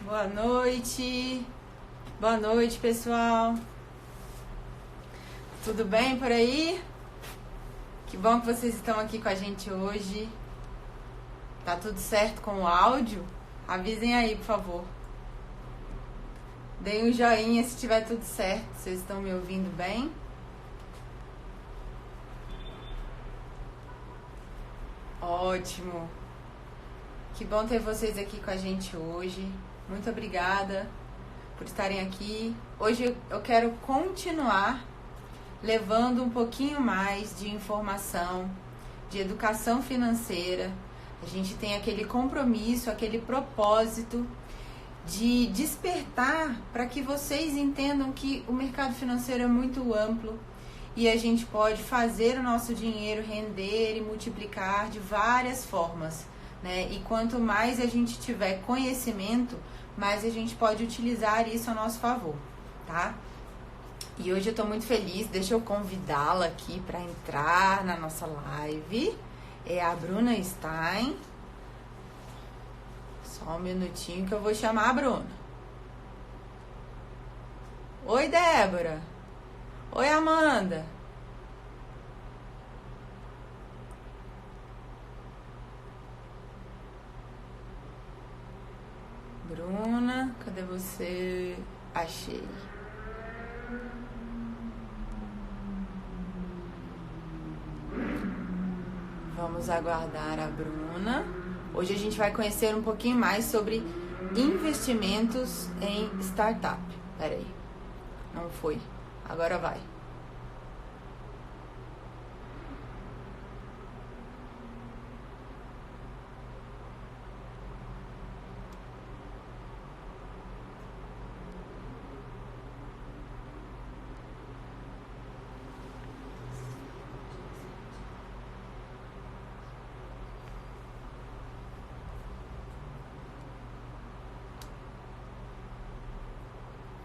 Boa noite. Boa noite, pessoal. Tudo bem por aí? Que bom que vocês estão aqui com a gente hoje. Tá tudo certo com o áudio? Avisem aí, por favor. Deem um joinha se tiver tudo certo. Vocês estão me ouvindo bem? Ótimo. Que bom ter vocês aqui com a gente hoje. Muito obrigada por estarem aqui. Hoje eu quero continuar levando um pouquinho mais de informação, de educação financeira. A gente tem aquele compromisso, aquele propósito de despertar para que vocês entendam que o mercado financeiro é muito amplo e a gente pode fazer o nosso dinheiro render e multiplicar de várias formas, né? E quanto mais a gente tiver conhecimento, mais a gente pode utilizar isso a nosso favor, tá? E hoje eu tô muito feliz, deixa eu convidá-la aqui para entrar na nossa live. É a Bruna Stein. Só um minutinho que eu vou chamar a Bruna. Oi, Débora. Oi, Amanda. Bruna, cadê você? Achei. Vamos aguardar a Bruna. Hoje a gente vai conhecer um pouquinho mais sobre investimentos em startup. Peraí, não foi. Agora vai.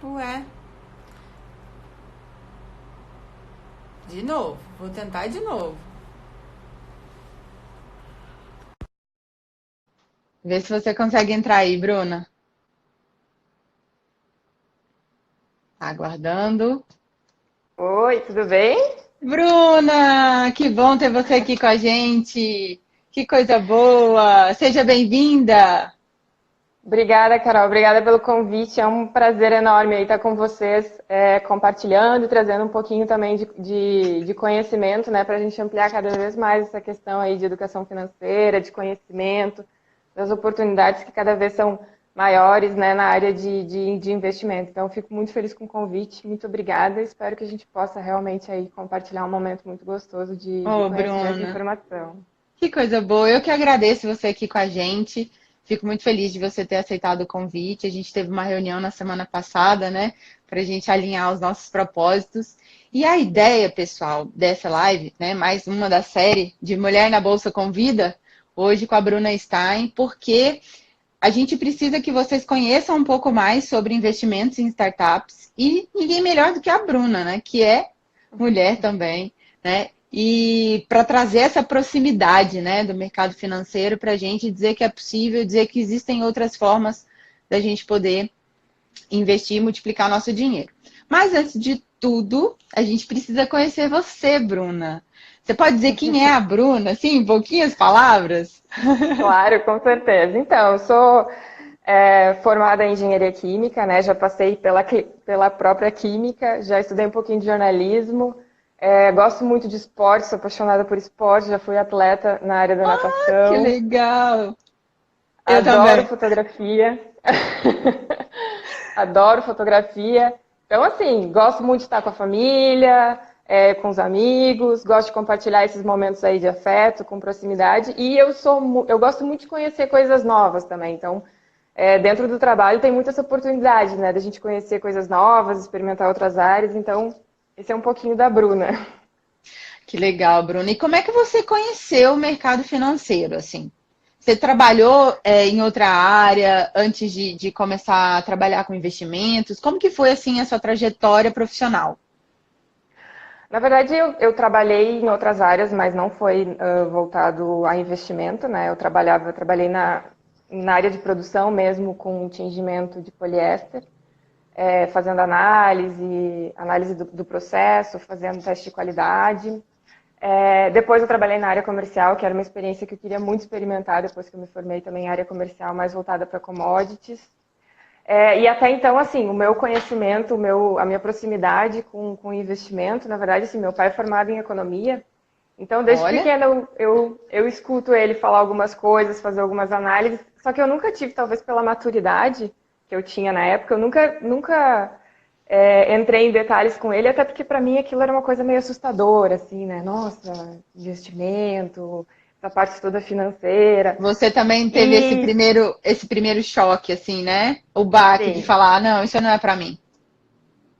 Ué. De novo. Vou tentar de novo. Vê se você consegue entrar aí, Bruna. Aguardando. Oi, tudo bem? Bruna, que bom ter você aqui com a gente. Que coisa boa. Seja bem-vinda. Obrigada, Carol. Obrigada pelo convite. É um prazer enorme aí estar com vocês, compartilhando e trazendo um pouquinho também de conhecimento, né, para a gente ampliar cada vez mais essa questão aí de educação financeira, de conhecimento, das oportunidades que cada vez são maiores, né, na área de investimento. Então, fico muito feliz com o convite. Muito obrigada. Espero que a gente possa realmente aí compartilhar um momento muito gostoso de Ô, conhecimento e Bruna. informação. Que coisa boa. Eu que agradeço você aqui com a gente. Fico muito feliz de você ter aceitado o convite. A gente teve uma reunião na semana passada, né, para a gente alinhar os nossos propósitos. E a ideia, pessoal, dessa live, né, mais uma da série de Mulher na Bolsa Convida, hoje com a Bruna Stein, porque a gente precisa que vocês conheçam um pouco mais sobre investimentos em startups e ninguém melhor do que a Bruna, né, que é mulher também, né? E para trazer essa proximidade, né, do mercado financeiro para a gente dizer que é possível, dizer que existem outras formas da gente poder investir e multiplicar nosso dinheiro. Mas antes de tudo, a gente precisa conhecer você, Bruna. Você pode dizer quem é a Bruna, assim, em pouquinhas palavras? Claro, com certeza. Então, eu sou formada em engenharia química, né? Já passei pela própria química, já estudei um pouquinho de jornalismo, gosto muito de esporte, sou apaixonada por esporte, já fui atleta na área da Que natação, legal! Eu adoro também. fotografia, adoro fotografia. Então, assim, gosto muito de estar com a família, com os amigos, gosto de compartilhar esses momentos aí de afeto, com proximidade. E eu gosto muito de conhecer coisas novas também. Então, dentro do trabalho tem muita essa oportunidade, né, da gente conhecer coisas novas, experimentar outras áreas. Então, esse é um pouquinho da Bruna. Que legal, Bruna. E como é que você conheceu o mercado financeiro, assim? Você trabalhou em outra área antes de começar a trabalhar com investimentos? Como que foi, assim, a sua trajetória profissional? Na verdade, eu trabalhei em outras áreas, mas não foi voltado a investimento, né? Eu trabalhei na área de produção mesmo, com tingimento de poliéster, fazendo análise do processo, fazendo teste de qualidade. Depois eu trabalhei na área comercial, que era uma experiência que eu queria muito experimentar, depois que eu me formei também em área comercial, mais voltada para commodities. E até então, assim, o meu conhecimento, a minha proximidade com o investimento, na verdade, assim, meu pai é formado em economia, então desde Olha, pequena eu escuto ele falar algumas coisas, fazer algumas análises, só que eu nunca tive, talvez pela maturidade que eu tinha na época, eu nunca entrei em detalhes com ele, até porque para mim aquilo era uma coisa meio assustadora, assim, né? Nossa, investimento, essa parte toda financeira. você também teve E esse primeiro choque, assim, né? O baque de sim, falar, ah, não, isso não é pra mim.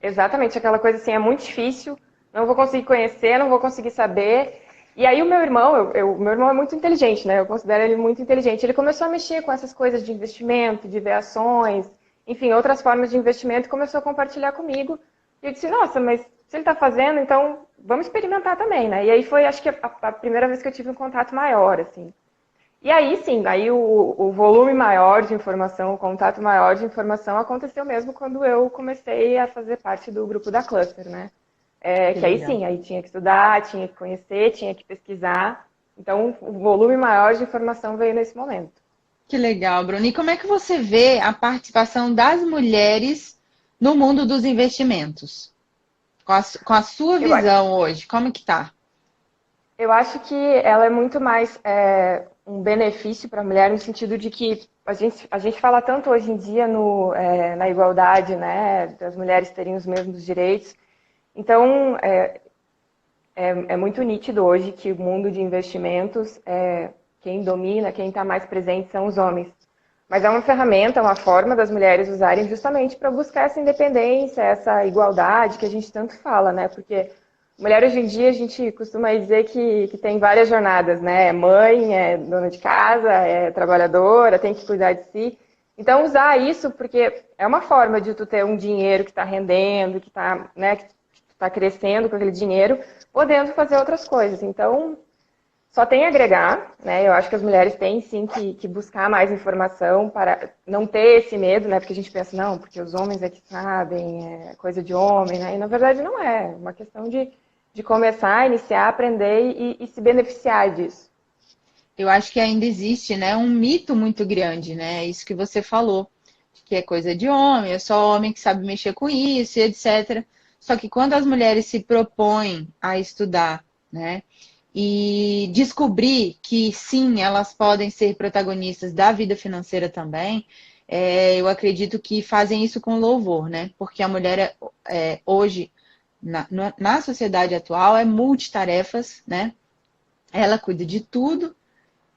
exatamente, aquela coisa assim, é muito difícil, não vou conseguir conhecer, não vou conseguir saber. E aí o meu irmão, meu irmão é muito inteligente, né? Eu considero ele muito inteligente. Ele começou a mexer com essas coisas de investimento, de ver ações, enfim, outras formas de investimento, e começou a compartilhar comigo. E eu disse, nossa, mas se ele está fazendo, então vamos experimentar também, né? E aí foi, acho que a primeira vez que eu tive um contato maior, assim. E aí sim, aí o volume maior de informação, o contato maior de informação aconteceu mesmo quando eu comecei a fazer parte do grupo da Cluster, né? Que Que aí legal. sim, aí tinha que estudar, tinha que conhecer, tinha que pesquisar. Então, o volume maior de informação veio nesse momento. Que legal, Bruno. E como é que você vê a participação das mulheres no mundo dos investimentos? Com a sua Eu, visão hoje, como que tá? eu acho que ela é muito mais um benefício para a mulher no sentido de que a gente fala tanto hoje em dia na igualdade, né, das mulheres terem os mesmos direitos. Então, é muito nítido hoje que o mundo de investimentos, quem domina, quem está mais presente são os homens. Mas é uma ferramenta, uma forma das mulheres usarem justamente para buscar essa independência, essa igualdade que a gente tanto fala, né? Porque mulher hoje em dia a gente costuma dizer que tem várias jornadas, né? É mãe, é dona de casa, é trabalhadora, tem que cuidar de si. Então usar isso porque é uma forma de tu ter um dinheiro que está rendendo, que está, né, que está crescendo com aquele dinheiro, podendo fazer outras coisas. Então só tem a agregar, né? Eu acho que as mulheres têm sim que buscar mais informação para não ter esse medo, né? Porque a gente pensa, não, porque os homens é que sabem, é coisa de homem, né? E na verdade não é. É uma questão de começar, iniciar, aprender e se beneficiar disso. Eu acho que ainda existe, né, um mito muito grande, né? Isso que você falou, que é coisa de homem, é só homem que sabe mexer com isso, e etc. Só que quando as mulheres se propõem a estudar, né, e descobrir que sim, elas podem ser protagonistas da vida financeira também, eu acredito que fazem isso com louvor, né? Porque a mulher hoje, na sociedade atual, é multitarefas, né? Ela cuida de tudo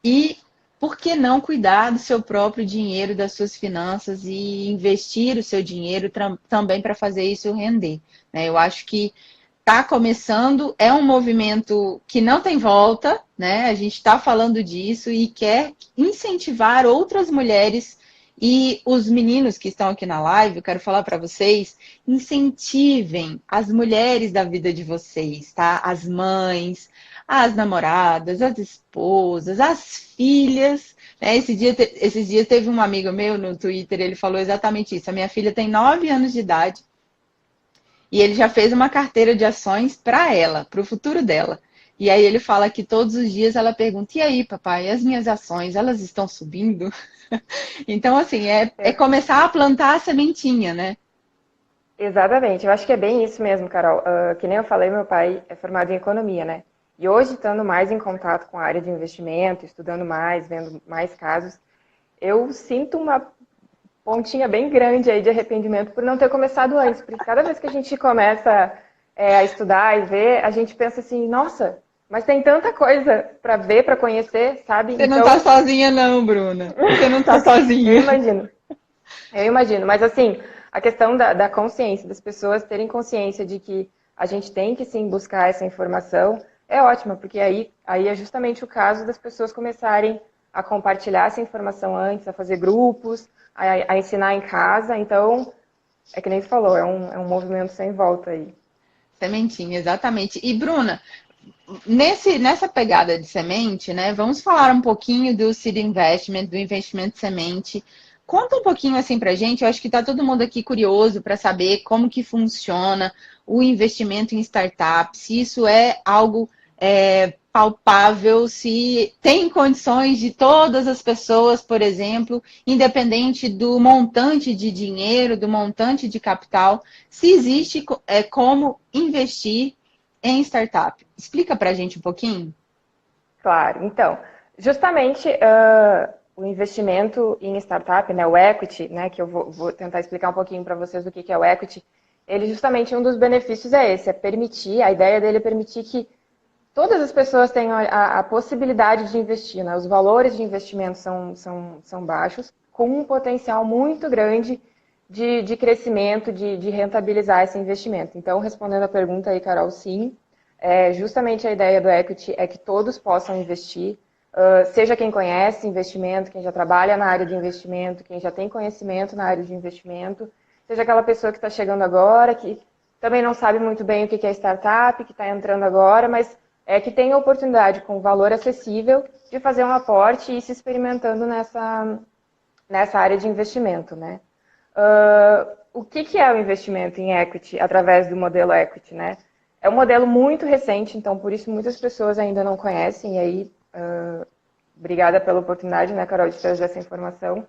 e por que não cuidar do seu próprio dinheiro, das suas finanças e investir o seu dinheiro também para fazer isso render, né? Eu acho que está começando, é um movimento que não tem volta, né? A gente está falando disso e quer incentivar outras mulheres e os meninos que estão aqui na live, eu quero falar para vocês, incentivem as mulheres da vida de vocês, tá? As mães, as namoradas, as esposas, as filhas. Né? Esses dias teve um amigo meu no Twitter, ele falou exatamente isso. A minha filha tem 9 anos de idade e ele já fez uma carteira de ações para ela, para o futuro dela. E aí ele fala que todos os dias ela pergunta: e aí, papai, as minhas ações, elas estão subindo? Então, assim, é É, começar a plantar a sementinha, né? exatamente, eu acho que é bem isso mesmo, Carol. Que nem eu falei, meu pai é formado em economia, né? E hoje, estando mais em contato com a área de investimento, estudando mais, vendo mais casos, eu sinto uma pontinha bem grande aí de arrependimento por não ter começado antes, porque cada vez que a gente começa a estudar e ver, a gente pensa assim, nossa, mas tem tanta coisa para ver, para conhecer, sabe? Você não tá Então, sozinha, não, Bruna. Você não tá eu sozinha. imagino, eu imagino. Mas assim, a questão da consciência, das pessoas terem consciência de que a gente tem que sim buscar essa informação, é ótima, porque aí é justamente o caso das pessoas começarem a compartilhar essa informação antes, a fazer grupos, a ensinar em casa. Então, é que nem você falou, é um movimento sem volta aí. Sementinha, exatamente. E, Bruna, Nessa pegada de semente, né? Vamos falar um pouquinho do seed investment, do investimento de semente. Conta um pouquinho assim pra gente, eu acho que tá todo mundo aqui curioso para saber como que funciona o investimento em startup, se isso é algo palpável, se tem condições de todas as pessoas, por exemplo, independente do montante de dinheiro, do montante de capital, se existe como investir em startup. Explica pra gente um pouquinho. Claro. Então, justamente o investimento em startup, né, o equity, né, que eu vou tentar explicar um pouquinho para vocês o que é o equity, ele justamente um dos benefícios é esse, é permitir, a ideia dele é permitir que todas as pessoas tenham a possibilidade de investir, né? Os valores de investimento são baixos, com um potencial muito grande de crescimento, de rentabilizar esse investimento. Então, respondendo a pergunta aí, Carol, sim, justamente a ideia do equity é que todos possam investir, seja quem conhece investimento, quem já trabalha na área de investimento, quem já tem conhecimento na área de investimento, seja aquela pessoa que está chegando agora, que também não sabe muito bem o que é startup, que está entrando agora, mas que tem a oportunidade com valor acessível de fazer um aporte e ir se experimentando nessa área de investimento, né? O que é o investimento em equity através do modelo equity, né? É um modelo muito recente, então por isso muitas pessoas ainda não conhecem, e aí, obrigada pela oportunidade, né, Carol, de trazer essa informação.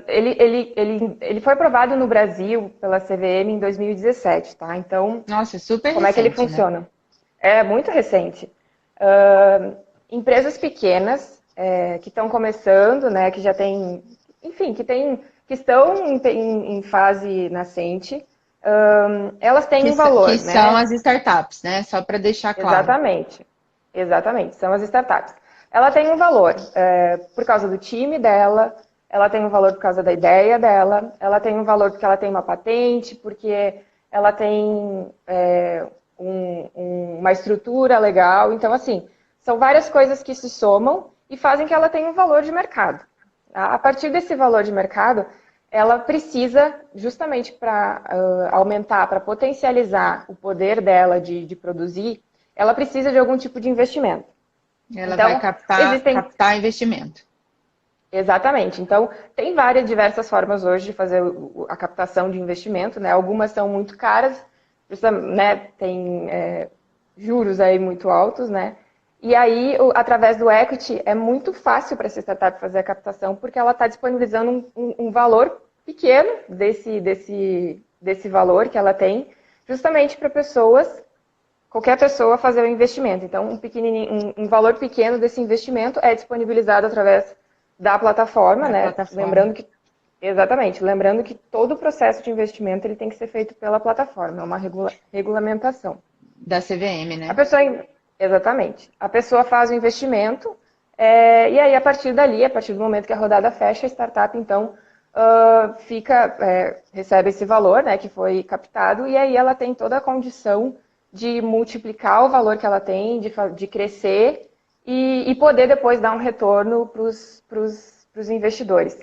Ele foi aprovado no Brasil pela CVM em 2017, tá? Então, Nossa, é super como é que ele recente, né? funciona? É muito recente. Empresas pequenas que estão começando, né, que já tem, enfim, que estão em fase nascente, elas têm um valor, Que são né? as startups, né? Só para deixar claro. Exatamente, exatamente, são as startups. Ela tem um valor por causa do time dela, ela tem um valor por causa da ideia dela, ela tem um valor porque ela tem uma patente, porque ela tem uma estrutura legal. Então, assim, são várias coisas que se somam e fazem que ela tenha um valor de mercado. Tá? A partir desse valor de mercado, ela precisa, justamente para aumentar, para potencializar o poder dela de produzir, ela precisa de algum tipo de investimento. Ela vai Então, existem. captar investimento. Exatamente. Então, tem diversas formas hoje de fazer a captação de investimento, né? Algumas são muito caras, né? Tem juros aí muito altos, né? E aí, através do equity, é muito fácil para essa startup fazer a captação, porque ela está disponibilizando um valor pequeno desse valor que ela tem, justamente para qualquer pessoa fazer o investimento. Então, um valor pequeno desse investimento é disponibilizado através da plataforma, Da né? plataforma. Lembrando que todo o processo de investimento ele tem que ser feito pela plataforma, é uma regulamentação. Da CVM, A né? pessoa, exatamente. A pessoa faz o investimento e aí a partir dali, a partir do momento que a rodada fecha, a startup então recebe esse valor, né, que foi captado e aí ela tem toda a condição de multiplicar o valor que ela tem, de crescer e poder depois dar um retorno para os investidores.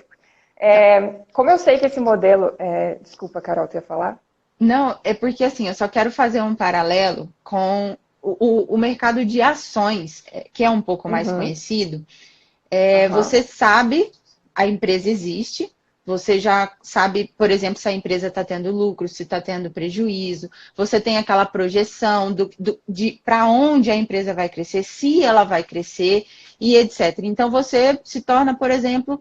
Como eu sei que esse modelo... desculpa, Carol, tu ia falar? Não, é porque assim, eu só quero fazer um paralelo com o mercado de ações, que é um pouco mais Uhum. conhecido. Uhum. Você sabe, a empresa existe, você já sabe, por exemplo, se a empresa está tendo lucro, se está tendo prejuízo, você tem aquela projeção de para onde a empresa vai crescer, se ela vai crescer e etc. Então você se torna, por exemplo,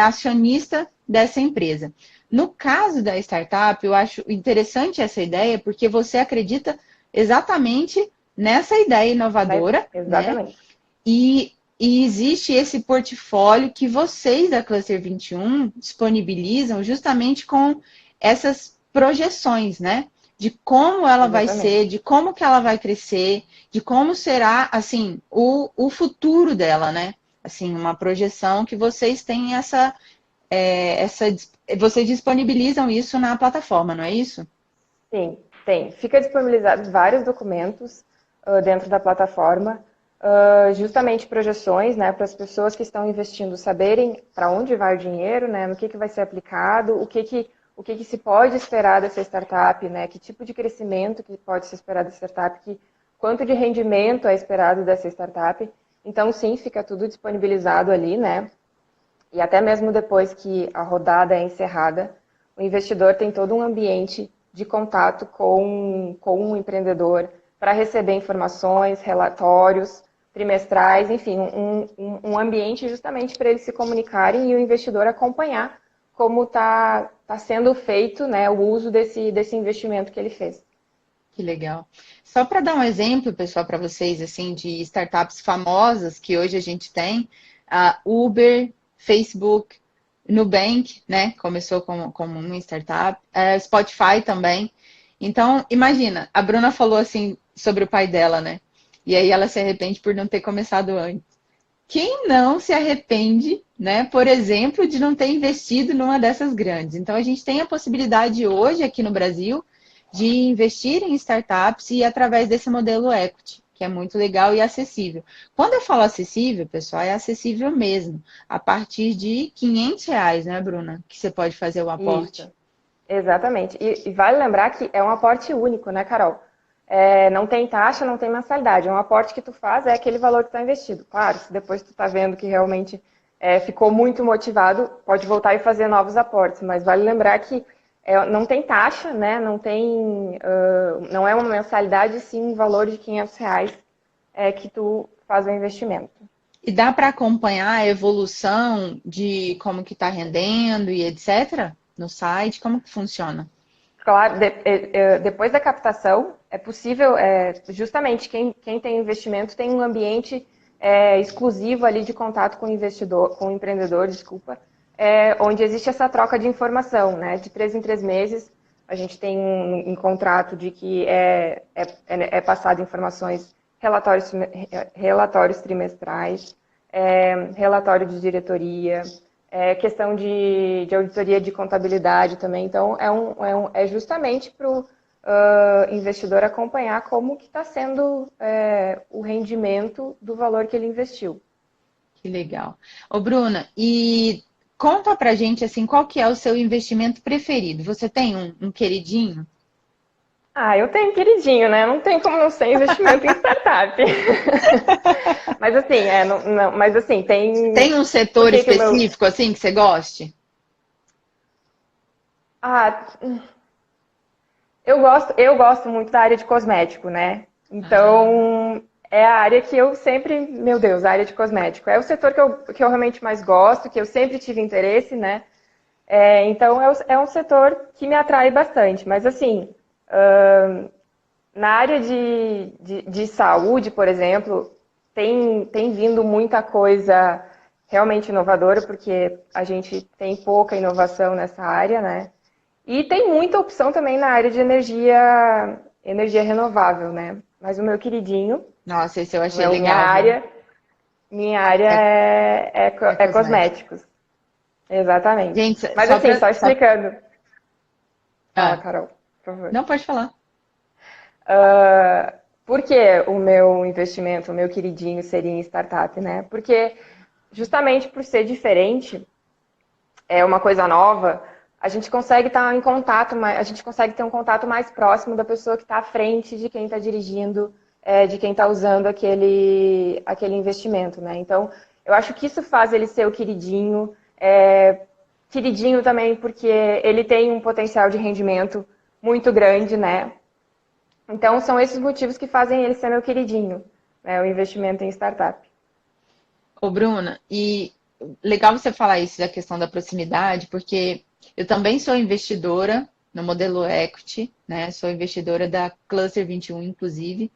acionista dessa empresa. No caso da startup, eu acho interessante essa ideia, porque você acredita exatamente nessa ideia inovadora, né? Exatamente. E existe esse portfólio que vocês da Cluster 21 disponibilizam justamente com essas projeções, né? De como ela vai Exatamente. ser, de como que ela vai crescer, de como será, assim, o futuro dela, né? Assim, uma projeção que vocês têm vocês disponibilizam isso na plataforma, não é isso? Sim, tem. Fica disponibilizado vários documentos dentro da plataforma, justamente projeções, né, para as pessoas que estão investindo saberem para onde vai o dinheiro, né, no que vai ser aplicado, o que se pode esperar dessa startup, né? Que tipo de crescimento que pode se esperar dessa startup, quanto de rendimento é esperado dessa startup. Então, sim, fica tudo disponibilizado ali, né? E até mesmo depois que a rodada é encerrada, o investidor tem todo um ambiente de contato com o empreendedor para receber informações, relatórios trimestrais, enfim, um ambiente justamente para eles se comunicarem e o investidor acompanhar como está sendo feito, né, o uso desse investimento que ele fez. Que legal. Só para dar um exemplo, pessoal, para vocês, assim, de startups famosas que hoje a gente tem, a Uber, Facebook, Nubank, né? Começou como uma startup, Spotify também. Então, imagina, a Bruna falou assim sobre o pai dela, né? E aí ela se arrepende por não ter começado antes. Quem não se arrepende, né, por exemplo, de não ter investido numa dessas grandes? Então, a gente tem a possibilidade hoje aqui no Brasil de investir em startups e através desse modelo equity, que é muito legal e acessível. Quando eu falo acessível, pessoal, é acessível mesmo. A partir de R$ 500, né, Bruna? Que você pode fazer o aporte. Isso, exatamente. E vale lembrar que é um aporte único, né, Carol? Não tem taxa, não tem mensalidade. É um aporte que tu faz, é aquele valor que está investido. Claro, se depois tu está vendo que realmente ficou muito motivado, pode voltar e fazer novos aportes. Mas vale lembrar que não tem taxa, né? Não é uma mensalidade, sim um valor de R$ 500 que tu faz o investimento. E dá para acompanhar a evolução de como que está rendendo e etc. no site? Como que funciona? Claro, depois da captação, é possível, justamente quem tem investimento tem um ambiente exclusivo ali de contato com o investidor, com o empreendedor, desculpa, onde existe essa troca de informação, né? De 3 em 3 meses, a gente tem um contrato de que é passado informações, relatórios trimestrais, relatório de diretoria, questão de auditoria de contabilidade também. Então, é justamente para o investidor acompanhar como que está sendo o rendimento do valor que ele investiu. Que legal. Ô, Bruna, e conta pra gente, assim, qual que é o seu investimento preferido? Você tem um queridinho? Eu tenho queridinho, né? Não tem como não ser investimento em startup. Mas assim, mas assim, tem... Tem um setor específico, assim, que você goste? Eu gosto muito da área de cosmético, né? Então, é a área que eu sempre... Meu Deus, a área de cosmético. É o setor que eu realmente mais gosto, que eu sempre tive interesse, né? Então, é um setor que me atrai bastante. Mas assim... na área de saúde, por exemplo, tem vindo muita coisa realmente inovadora, porque a gente tem pouca inovação nessa área, né? E tem muita opção também na área de energia renovável, né? Mas o meu queridinho... Nossa, esse eu achei legal. Minha área é cosméticos. Exatamente. Gente, mas assim, só explicando. Fala, Carol, por favor. Não, pode falar. Por que o meu investimento, o meu queridinho seria em startup, né? Porque justamente por ser diferente, é uma coisa nova, a gente consegue estar em contato, a gente consegue ter um contato mais próximo da pessoa que está à frente de quem está dirigindo, de quem está usando aquele investimento, né? Então, eu acho que isso faz ele ser o queridinho. Queridinho também porque ele tem um potencial de rendimento muito grande, né? Então, são esses motivos que fazem ele ser meu queridinho, né? O investimento em startup. Ô, Bruna, e legal você falar isso da questão da proximidade, porque eu também sou investidora no modelo equity, né? Sou investidora da Cluster 21, inclusive.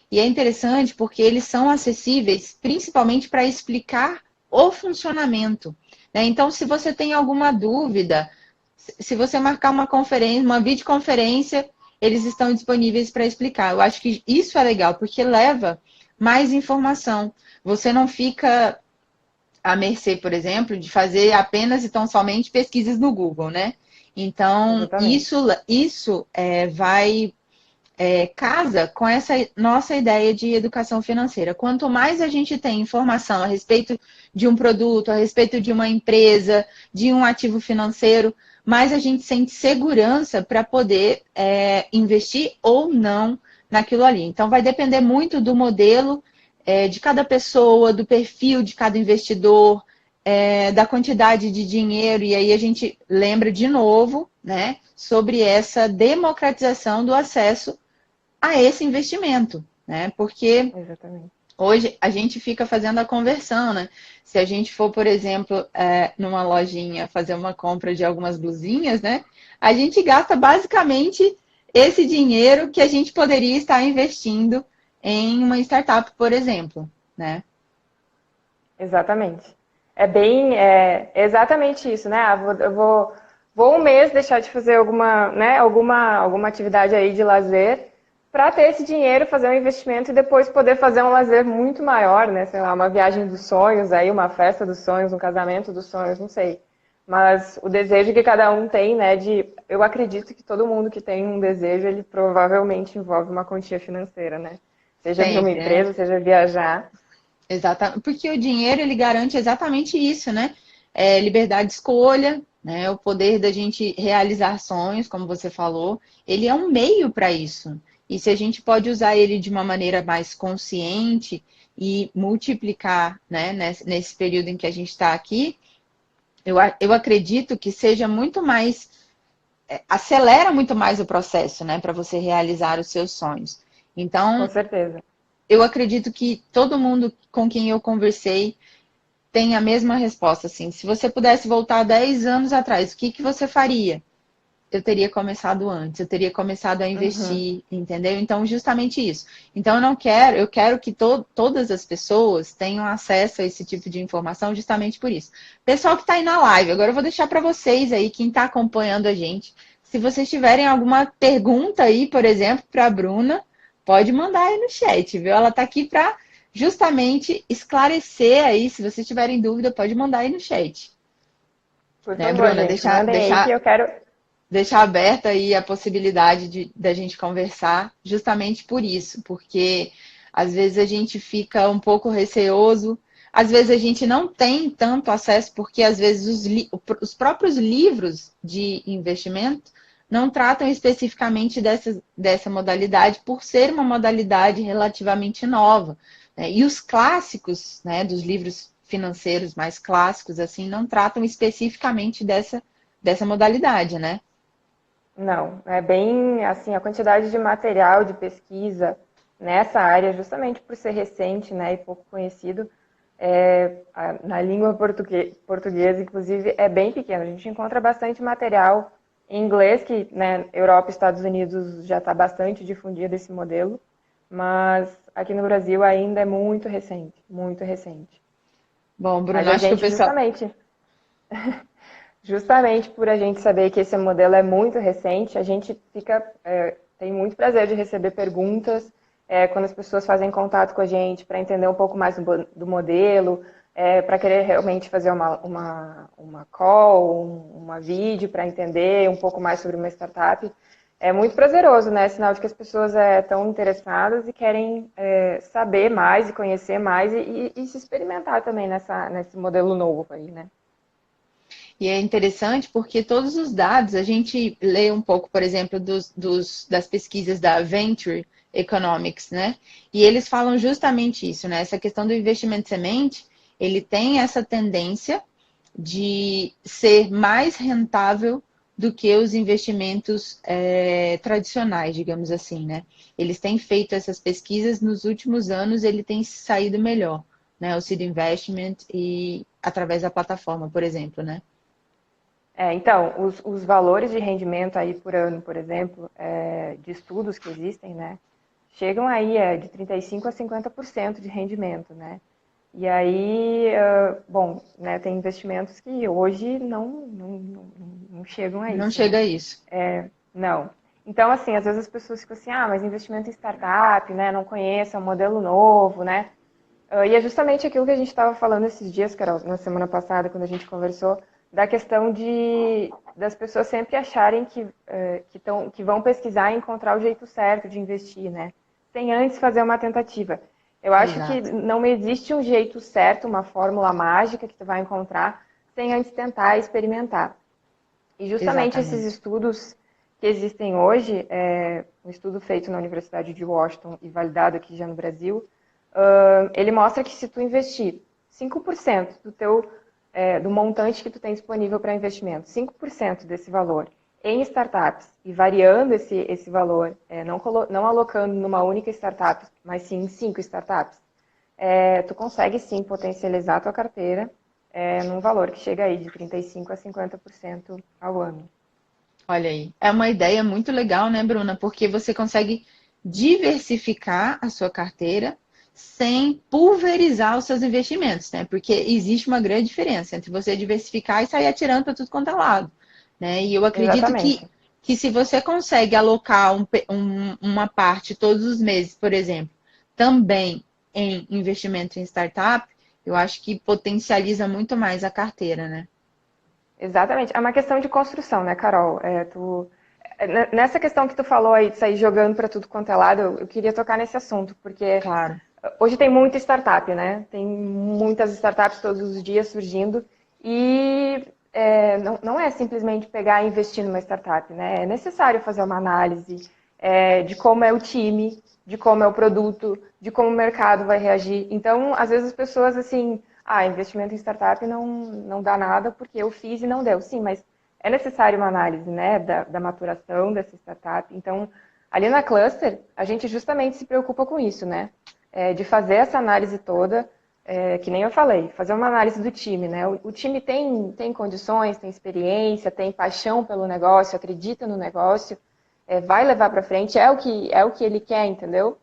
E é interessante porque eles são acessíveis principalmente para explicar o funcionamento, né? Então, se você tem alguma dúvida, se você marcar uma conferência, uma videoconferência, eles estão disponíveis para explicar. Eu acho que isso é legal, porque leva mais informação. Você não fica à mercê, por exemplo, de fazer apenas e tão somente pesquisas no Google, né? Então, isso vai casa com essa nossa ideia de educação financeira. Quanto mais a gente tem informação a respeito de um produto, a respeito de uma empresa, de um ativo financeiro, mais a gente sente segurança para poder investir ou não naquilo ali. Então, vai depender muito do modelo de cada pessoa, do perfil de cada investidor, da quantidade de dinheiro, e aí a gente lembra de novo, né, sobre essa democratização do acesso a esse investimento, né? Porque Exatamente. hoje a gente fica fazendo a conversão, né? Se a gente for, por exemplo, numa lojinha fazer uma compra de algumas blusinhas, né? A gente gasta basicamente esse dinheiro que a gente poderia estar investindo em uma startup, por exemplo, né? Exatamente. Exatamente isso, né? Vou um mês deixar de fazer alguma atividade aí de lazer para ter esse dinheiro, fazer um investimento e depois poder fazer um lazer muito maior, né? Sei lá, uma viagem dos sonhos, aí uma festa dos sonhos, um casamento dos sonhos, não sei. Mas o desejo que cada um tem, né? Eu acredito que todo mundo que tem um desejo, ele provavelmente envolve uma quantia financeira, né? Seja abrir uma Sempre, né? empresa, seja viajar. Exatamente, porque o dinheiro ele garante exatamente isso, né? Liberdade de escolha, né? O poder da gente realizar sonhos, como você falou, ele é um meio para isso. E se a gente pode usar ele de uma maneira mais consciente e multiplicar, né, nesse período em que a gente está aqui, eu acredito que seja muito mais, acelera muito mais o processo, né, para você realizar os seus sonhos. Com Então, certeza. eu acredito que todo mundo com quem eu conversei tem a mesma resposta, assim. Se você pudesse voltar 10 anos atrás, o que que você faria? Eu teria começado antes, eu teria começado a Uhum. investir, entendeu? Então, justamente isso. Então, eu quero que todas as pessoas tenham acesso a esse tipo de informação justamente por isso. Pessoal que está aí na live, agora eu vou deixar para vocês aí, quem está acompanhando a gente, se vocês tiverem alguma pergunta aí, por exemplo, para a Bruna, pode mandar aí no chat, viu? Ela está aqui para justamente esclarecer aí, se vocês tiverem dúvida, pode mandar aí no chat. Por Né, favor, Bruna? gente, mandem aí que eu quero. Deixar aberta aí a possibilidade da gente conversar justamente por isso, porque às vezes a gente fica um pouco receoso, às vezes a gente não tem tanto acesso, porque às vezes os próprios livros de investimento não tratam especificamente dessa modalidade, por ser uma modalidade relativamente nova, né? E os clássicos, né, dos livros financeiros mais clássicos, assim, não tratam especificamente dessa modalidade, né? Não, é bem assim, a quantidade de material de pesquisa nessa área, justamente por ser recente, né, e pouco conhecido, na língua portuguesa, inclusive, é bem pequeno. A gente encontra bastante material em inglês, que, né, Europa e Estados Unidos já está bastante difundido esse modelo, mas aqui no Brasil ainda é muito recente, muito recente. Bom, Mas Bruno, a acho que o gente pessoal. justamente por a gente saber que esse modelo é muito recente, a gente tem muito prazer de receber perguntas quando as pessoas fazem contato com a gente para entender um pouco mais do modelo, para querer realmente fazer uma call, uma vídeo para entender um pouco mais sobre uma startup. É muito prazeroso, né? Sinal de que as pessoas estão interessadas e querem saber mais e conhecer mais e se experimentar também nesse modelo novo aí, né? E é interessante porque todos os dados, a gente lê um pouco, por exemplo, das pesquisas da Venture Economics, né? E eles falam justamente isso, né? Essa questão do investimento semente, ele tem essa tendência de ser mais rentável do que os investimentos tradicionais, digamos assim, né? Eles têm feito essas pesquisas nos últimos anos, ele tem saído melhor, né? O seed investment e através da plataforma, por exemplo, né? Então, os valores de rendimento aí por ano, por exemplo, de estudos que existem, né, chegam aí de 35% a 50% de rendimento, né? E aí, bom, né, tem investimentos que hoje não chegam a Não isso, chega né? a isso. Não. Então, assim, às vezes as pessoas ficam assim, mas investimento em startup, né, não conheço, é um modelo novo, né? E é justamente aquilo que a gente estava falando esses dias, Carol, na semana passada, quando a gente conversou, da questão das pessoas sempre acharem que vão pesquisar e encontrar o jeito certo de investir, né? Sem antes fazer uma tentativa. Eu acho que Exato. não existe um jeito certo, uma fórmula mágica que tu vai encontrar sem antes tentar experimentar. E justamente esses Exatamente. estudos que existem hoje, um estudo feito na Universidade de Washington e validado aqui já no Brasil, ele mostra que se tu investir 5% do montante que tu tem disponível para investimento, 5% desse valor em startups e variando esse valor, não alocando numa única startup, mas sim em 5 startups, tu consegue sim potencializar a tua carteira num valor que chega aí de 35% a 50% ao ano. Olha aí. É uma ideia muito legal, né, Bruna? Porque você consegue diversificar a sua carteira sem pulverizar os seus investimentos, né? Porque existe uma grande diferença entre você diversificar e sair atirando para tudo quanto é lado, né? E eu acredito Exatamente. que se você consegue alocar uma parte todos os meses, por exemplo, também em investimento em startup, eu acho que potencializa muito mais a carteira, né? Exatamente. É uma questão de construção, né, Carol? Nessa questão que tu falou aí de sair jogando para tudo quanto é lado, eu queria tocar nesse assunto, porque Claro. hoje tem muita startup, né? Tem muitas startups todos os dias surgindo e não é simplesmente pegar e investir numa startup, né? É necessário fazer uma análise de como é o time, de como é o produto, de como o mercado vai reagir. Então, às vezes as pessoas assim, investimento em startup não dá nada porque eu fiz e não deu. Sim, mas é necessário uma análise, né, da maturação dessa startup. Então, ali na Cluster, a gente justamente se preocupa com isso, né? De fazer essa análise toda, que nem eu falei, fazer uma análise do time, né? O time tem condições, tem experiência, tem paixão pelo negócio, acredita no negócio, vai levar para frente, é o que ele quer, entendeu?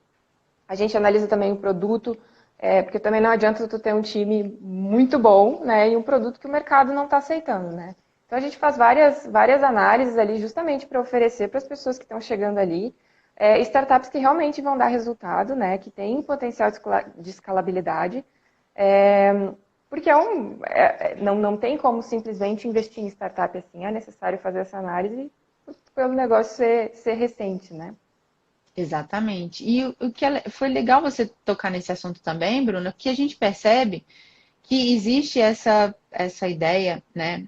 A gente analisa também o produto, porque também não adianta tu ter um time muito bom, né, e um produto que o mercado não está aceitando, né? Então a gente faz várias análises ali justamente para oferecer para as pessoas que estão chegando ali startups que realmente vão dar resultado, né, que têm potencial de escalabilidade, porque não tem como simplesmente investir em startup assim, é necessário fazer essa análise pelo negócio ser recente, né? Exatamente. E o que foi legal você tocar nesse assunto também, Bruna, que a gente percebe que existe essa ideia, né?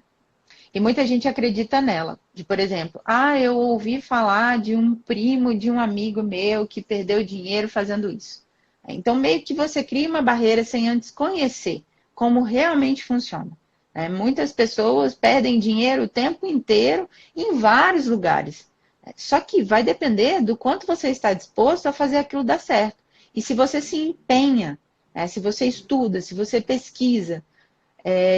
E muita gente acredita nela. De, por exemplo, eu ouvi falar de um primo de um amigo meu que perdeu dinheiro fazendo isso. Então, meio que você cria uma barreira sem antes conhecer como realmente funciona, né? Muitas pessoas perdem dinheiro o tempo inteiro em vários lugares. Só que vai depender do quanto você está disposto a fazer aquilo dar certo. E se você se empenha, né? Se você estuda, se você pesquisa,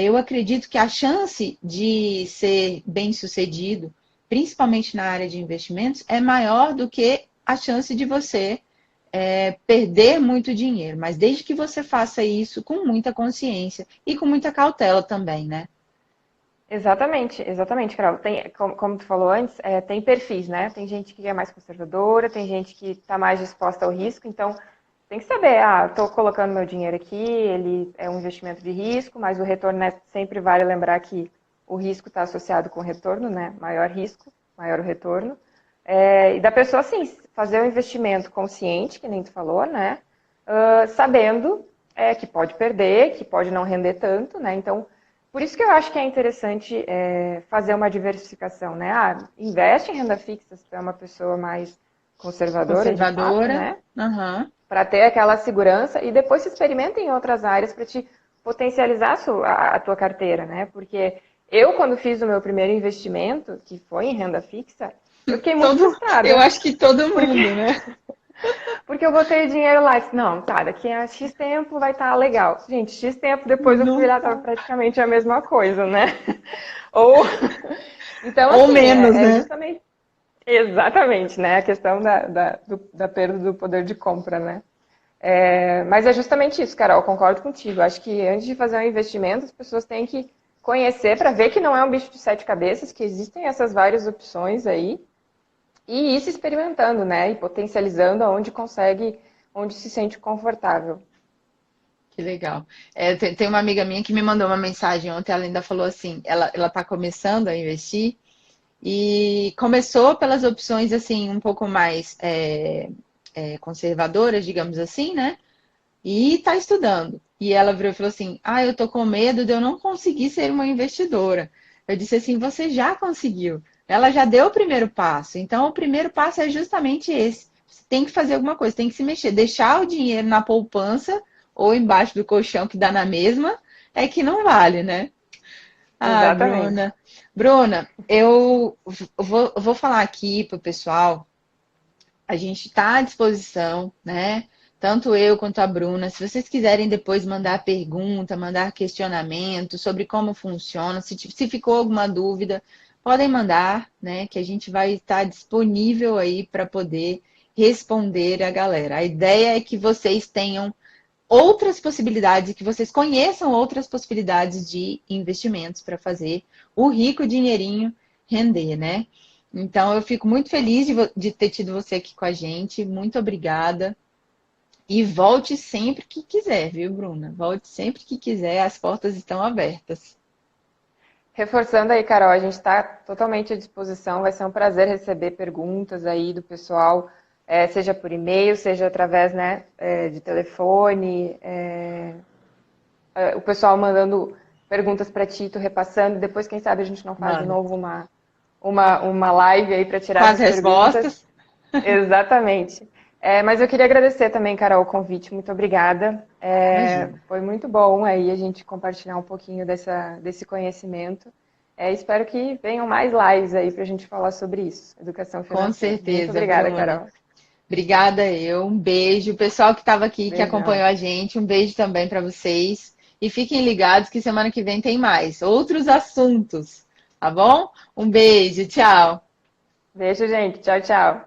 eu acredito que a chance de ser bem-sucedido, principalmente na área de investimentos, é maior do que a chance de você perder muito dinheiro. Mas desde que você faça isso com muita consciência e com muita cautela também, né? Exatamente, Carol. Como tu falou antes, tem perfis, né? Tem gente que é mais conservadora, tem gente que está mais disposta ao risco, então tem que saber, estou colocando meu dinheiro aqui, ele é um investimento de risco, mas o retorno sempre vale lembrar que o risco está associado com o retorno, né? Maior risco, maior o retorno. E da pessoa, sim, fazer um investimento consciente, que nem tu falou, né? Sabendo que pode perder, que pode não render tanto, né? Então, por isso que eu acho que é interessante fazer uma diversificação, né? Investe em renda fixa se tu é uma pessoa mais conservadora, de fato, Conservadora. né? Uhum. Para ter aquela segurança e depois se experimenta em outras áreas para te potencializar a tua carteira, né? Porque eu, quando fiz o meu primeiro investimento, que foi em renda fixa, eu fiquei muito Eu frustrada, acho que todo porque mundo, né? porque eu botei o dinheiro lá e disse, não, tá, daqui a X tempo vai estar legal. Gente, X tempo depois eu fui Não lá, tava tá. praticamente a mesma coisa, né? Ou, então, Ou assim, menos, é né? justamente, exatamente, né? A questão da perda do poder de compra, né? Mas é justamente isso, Carol, concordo contigo. Acho que antes de fazer um investimento, as pessoas têm que conhecer para ver que não é um bicho de sete cabeças, que existem essas várias opções aí, e ir se experimentando, né? E potencializando aonde consegue, onde se sente confortável. Que legal. Tem uma amiga minha que me mandou uma mensagem ontem, ela ainda falou assim, ela está começando a investir e começou pelas opções assim um pouco mais conservadoras, digamos assim, né? E está estudando. E ela virou e falou assim: ah, eu tô com medo de eu não conseguir ser uma investidora. Eu disse assim: você já conseguiu. Ela já deu o primeiro passo. Então, o primeiro passo é justamente esse. Você tem que fazer alguma coisa, tem que se mexer. Deixar o dinheiro na poupança ou embaixo do colchão, que dá na mesma, é que não vale, né? Ai, Exatamente. Bruna. Bruna, eu vou falar aqui pro pessoal. A gente está à disposição, né? Tanto eu quanto a Bruna. Se vocês quiserem depois mandar pergunta, mandar questionamento sobre como funciona, se ficou alguma dúvida, podem mandar, né? Que a gente vai estar disponível aí para poder responder a galera. A ideia é que vocês tenham outras possibilidades, que vocês conheçam outras possibilidades de investimentos para fazer o rico dinheirinho render, né? Então, eu fico muito feliz de ter tido você aqui com a gente. Muito obrigada. E volte sempre que quiser, viu, Bruna? Volte sempre que quiser, as portas estão abertas. Reforçando aí, Carol, a gente está totalmente à disposição. Vai ser um prazer receber perguntas aí do pessoal, seja por e-mail, seja através, né, de telefone, o pessoal mandando perguntas para ti, tu repassando. Depois, quem sabe, a gente não faz de Manda. novo uma live aí para Com tirar as essas perguntas. respostas. Exatamente. Mas eu queria agradecer também, Carol, o convite. Muito obrigada. Imagina. Foi muito bom aí a gente compartilhar um pouquinho desse conhecimento. Espero que venham mais lives aí para a gente falar sobre isso, educação Com financeira. Muito certeza, obrigada, Bruna. Carol. Obrigada eu. Um beijo. O pessoal que estava aqui, que Beijão. acompanhou a gente, um beijo também para vocês. E fiquem ligados que semana que vem tem mais outros assuntos, tá bom? Um beijo, tchau. Beijo, gente. Tchau, tchau.